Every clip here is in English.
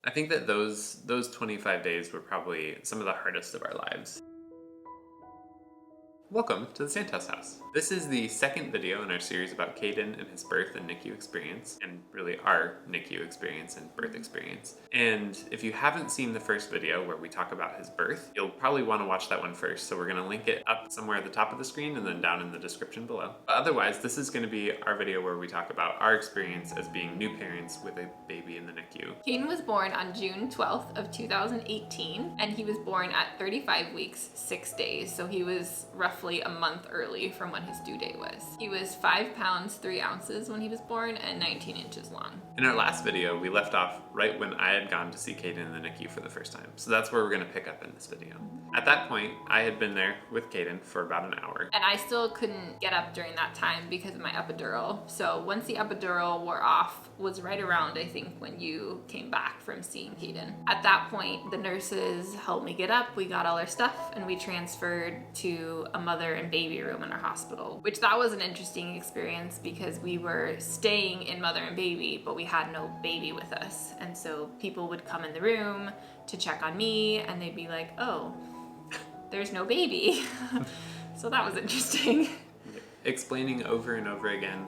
I think that those 25 days were probably some of the hardest of our lives. Welcome to the Santos house. This is the second video in our series about Kaeden and his birth and NICU experience, and really our NICU experience and birth experience. And if you haven't seen the first video where we talk about his birth, you'll probably want to watch that one first. So we're going to link it up somewhere at the top of the screen and then down in the description below. But otherwise, this is going to be our video where we talk about our experience as being new parents with a baby in the NICU. Kaeden was born on June 12th of 2018, and he was born at 35 weeks, 6 days. So he was roughly a month early from when his due date was. He was 5 pounds 3 ounces when he was born and 19 inches long. In our last video, we left off right when I had gone to see Kaeden in the NICU for the first time. So that's where we're going to pick up in this video. At that point, I had been there with Kaeden for about an hour. And I still couldn't get up during that time because of my epidural. So once the epidural wore off was right around, I think, when you came back from seeing Kaeden. At that point, the nurses helped me get up. We got all our stuff and we transferred to a mother and baby room in our hospital, which that was an interesting experience because we were staying in mother and baby, but we had no baby with us. And so people would come in the room to check on me and they'd be like, oh, there's no baby. So that was interesting. Explaining over and over again,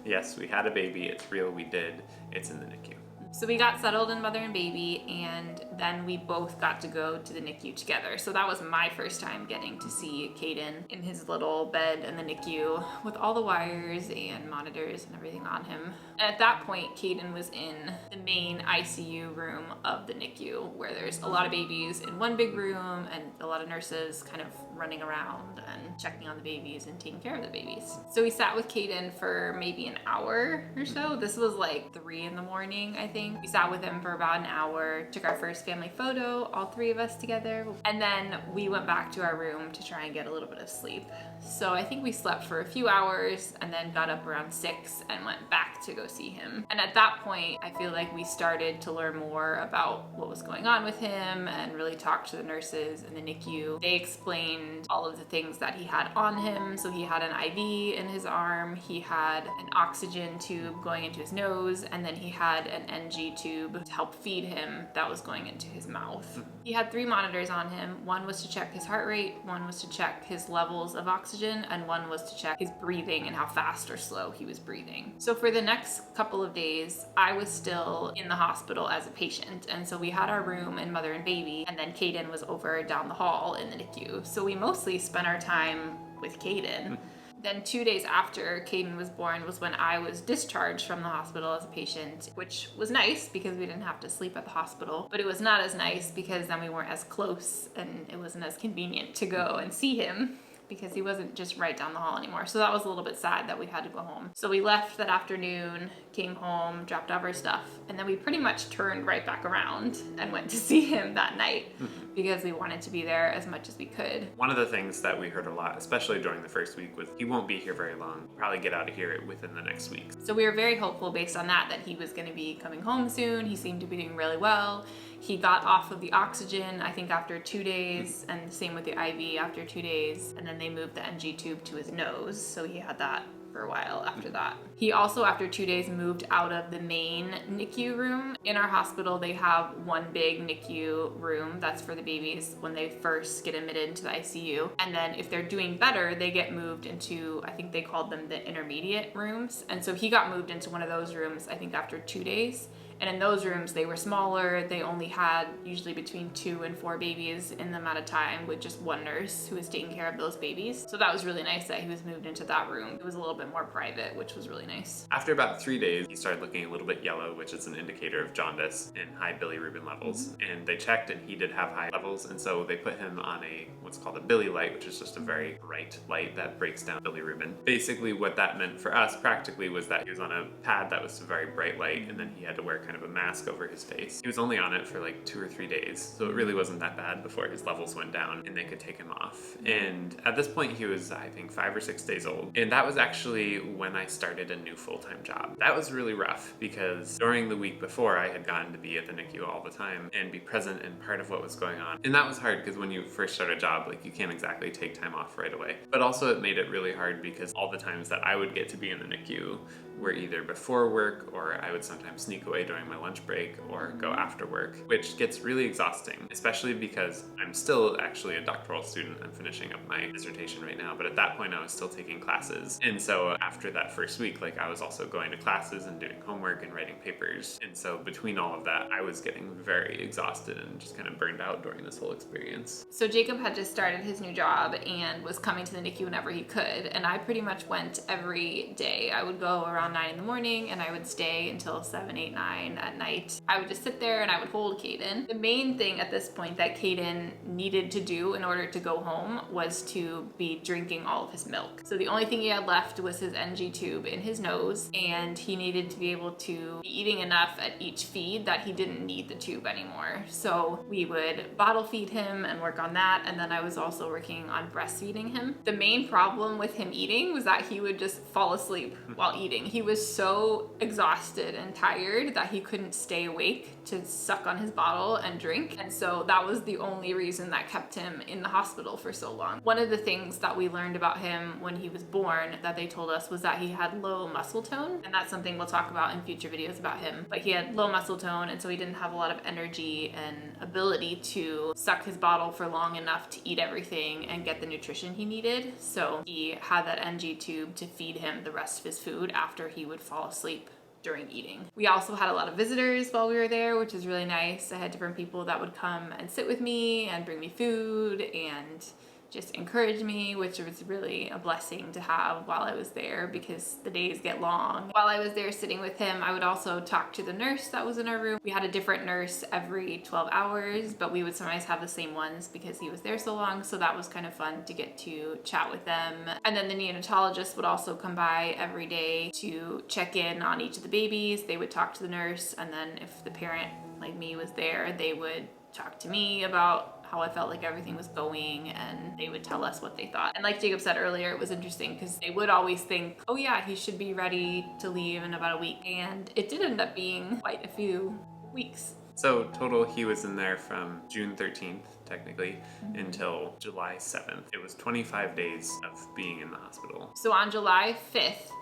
yes, we had a baby, it's real, we did, it's in the NICU. So we got settled in mother and baby, and then we both got to go to the NICU together. So that was my first time getting to see Kaeden in his little bed in the NICU with all the wires and monitors and everything on him. And at that point, Kaeden was in the main ICU room of the NICU, where there's a lot of babies in one big room and a lot of nurses kind of running around and checking on the babies and taking care of the babies. So we sat with Kaeden for maybe an hour or so. This was like 3 in the morning, I think. We sat with him for about an hour, took our first family photo, all 3 of us together, and then we went back to our room to try and get a little bit of sleep. So I think we slept for a few hours and then got up around 6 and went back to go see him. And at that point, I feel like we started to learn more about what was going on with him and really talked to the nurses in the NICU. They explained all of the things that he had on him. So he had an IV in his arm, he had an oxygen tube going into his nose, and then he had an NG tube to help feed him that was going into his mouth. He had 3 monitors on him. One was to check his heart rate, one was to check his levels of oxygen, and one was to check his breathing and how fast or slow he was breathing. So for the next couple of days, I was still in the hospital as a patient. And so we had our room in mother and baby, and then Kaeden was over down the hall in the NICU. So we mostly spent our time with Kaeden. Then 2 days after Kaeden was born was when I was discharged from the hospital as a patient, which was nice because we didn't have to sleep at the hospital, but it was not as nice because then we weren't as close and it wasn't as convenient to go and see him because he wasn't just right down the hall anymore. So that was a little bit sad that we had to go home. So we left that afternoon, came home, dropped off our stuff, and then we pretty much turned right back around and went to see him that night because we wanted to be there as much as we could. One of the things that we heard a lot, especially during the first week, was he won't be here very long. Probably get out of here within the next week. So we were very hopeful based on that he was going to be coming home soon. He seemed to be doing really well. He got off of the oxygen, I think, after 2 days, and the same with the IV after 2 days. And then they moved the NG tube to his nose, so he had that for a while after that. He also, after 2 days, moved out of the main NICU room. In our hospital, they have one big NICU room that's for the babies when they first get admitted into the ICU. And then if they're doing better, they get moved into, I think they called them the intermediate rooms. And so he got moved into one of those rooms, I think, after 2 days. And in those rooms, they were smaller. They only had usually between 2 and 4 babies in them at a time with just one nurse who was taking care of those babies. So that was really nice that he was moved into that room. It was a little bit more private, which was really nice. After about 3 days, he started looking a little bit yellow, which is an indicator of jaundice and high bilirubin levels. And they checked and he did have high levels. And so they put him on what's called a bili light, which is just a very bright light that breaks down bilirubin. Basically what that meant for us practically was that he was on a pad that was a very bright light, and then he had to wear kind of a mask over his face. He was only on it for like 2 or 3 days, so it really wasn't that bad before his levels went down and they could take him off. And at this point he was, I think, 5 or 6 days old. And that was actually when I started a new full-time job. That was really rough because during the week before I had gotten to be at the NICU all the time and be present in part of what was going on. And that was hard because when you first start a job, like, you can't exactly take time off right away. But also it made it really hard because all the times that I would get to be in the NICU were either before work, or I would sometimes sneak away during my lunch break or go after work, which gets really exhausting, especially because I'm still actually a doctoral student. I'm finishing up my dissertation right now, but at that point I was still taking classes. And so after that first week, like, I was also going to classes and doing homework and writing papers. And so between all of that, I was getting very exhausted and just kind of burned out during this whole experience. So Jacob had just started his new job and was coming to the NICU whenever he could, and I pretty much went every day. I would go around 9 in the morning and I would stay until 7, 8, 9 at night. I would just sit there and I would hold Kaeden. The main thing at this point that Kaeden needed to do in order to go home was to be drinking all of his milk. So the only thing he had left was his NG tube in his nose, and he needed to be able to be eating enough at each feed that he didn't need the tube anymore. So we would bottle feed him and work on that, and then I was also working on breastfeeding him. The main problem with him eating was that he would just fall asleep while eating. He was so exhausted and tired that he couldn't stay awake to suck on his bottle and drink, and so that was the only reason that kept him in the hospital for so long. One of the things that we learned about him when he was born that they told us was that he had low muscle tone, and that's something we'll talk about in future videos about him. But he had low muscle tone, and so he didn't have a lot of energy and ability to suck his bottle for long enough to eat everything and get the nutrition he needed. So he had that NG tube to feed him the rest of his food after he would fall asleep during eating. We also had a lot of visitors while we were there, which was really nice. I had different people that would come and sit with me and bring me food and just encourage me, which was really a blessing to have while I was there because the days get long. While I was there sitting with him, I would also talk to the nurse that was in our room. We had a different nurse every 12 hours, but we would sometimes have the same ones because he was there so long, so that was kind of fun to get to chat with them. And then the neonatologist would also come by every day to check in on each of the babies. They would talk to the nurse, and then if the parent, like me, was there, they would talk to me about how I felt like everything was going, and they would tell us what they thought. And like Jacob said earlier, it was interesting because they would always think, oh yeah, he should be ready to leave in about a week. And it did end up being quite a few weeks. So total, he was in there from June 13th, technically, until July 7th. It was 25 days of being in the hospital. So on July 5th,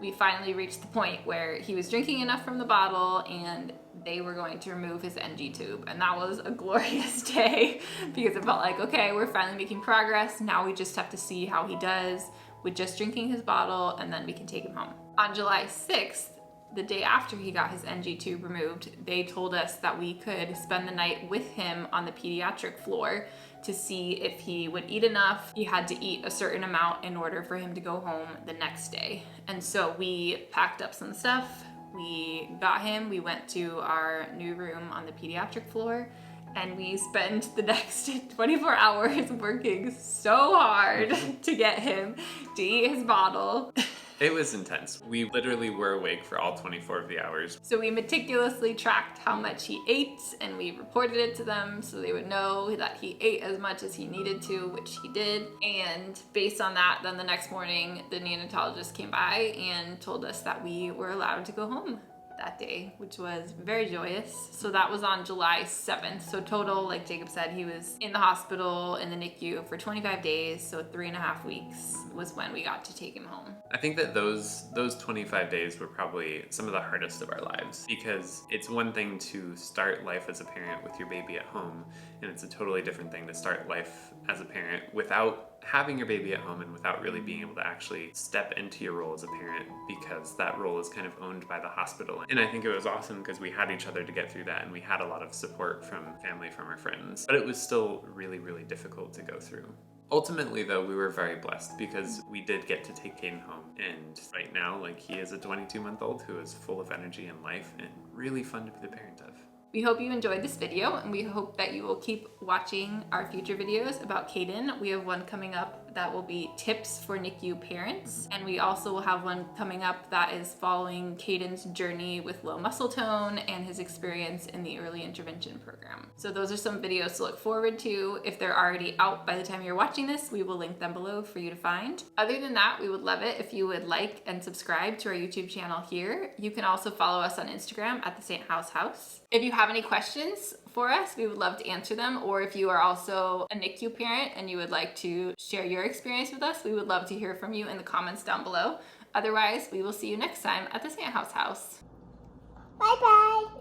we finally reached the point where he was drinking enough from the bottle and they were going to remove his NG tube. And that was a glorious day because it felt like, okay, we're finally making progress. Now we just have to see how he does with just drinking his bottle, and then we can take him home. On July 6th, the day after he got his NG tube removed, they told us that we could spend the night with him on the pediatric floor to see if he would eat enough. He had to eat a certain amount in order for him to go home the next day. And so we packed up some stuff, we got him, we went to our new room on the pediatric floor, and we spent the next 24 hours working so hard to get him to eat his bottle. It was intense. We literally were awake for all 24 of the hours. So we meticulously tracked how much he ate, and we reported it to them so they would know that he ate as much as he needed to, which he did. And based on that, then the next morning, the neonatologist came by and told us that we were allowed to go home that day, which was very joyous. So that was on July 7th. So total, like Jacob said, he was in the hospital in the NICU for 25 days. So 3.5 weeks was when we got to take him home. I think that those 25 days were probably some of the hardest of our lives, because it's one thing to start life as a parent with your baby at home, and it's a totally different thing to start life as a parent without having your baby at home and without really being able to actually step into your role as a parent, because that role is kind of owned by the hospital. And I think it was awesome because we had each other to get through that, and we had a lot of support from family, from our friends, but it was still really, really difficult to go through. Ultimately, though, we were very blessed because we did get to take Kaeden home, and right now, like, he is a 22-month-old who is full of energy and life and really fun to be the parent of. We hope you enjoyed this video, and we hope that you will keep watching our future videos about Kaeden. We have one coming up that will be tips for NICU parents, and we also will have one coming up that is following Kaeden's journey with low muscle tone and his experience in the early intervention program. So those are some videos to look forward to. If they're already out by the time you're watching this, we will link them below for you to find. Other than that, we would love it if you would like and subscribe to our YouTube channel here. You can also follow us on Instagram at the St. House. If you have any questions for us, we would love to answer them. Or if you are also a NICU parent and you would like to share your experience with us, we would love to hear from you in the comments down below. Otherwise, we will see you next time at the Santa House. Bye bye.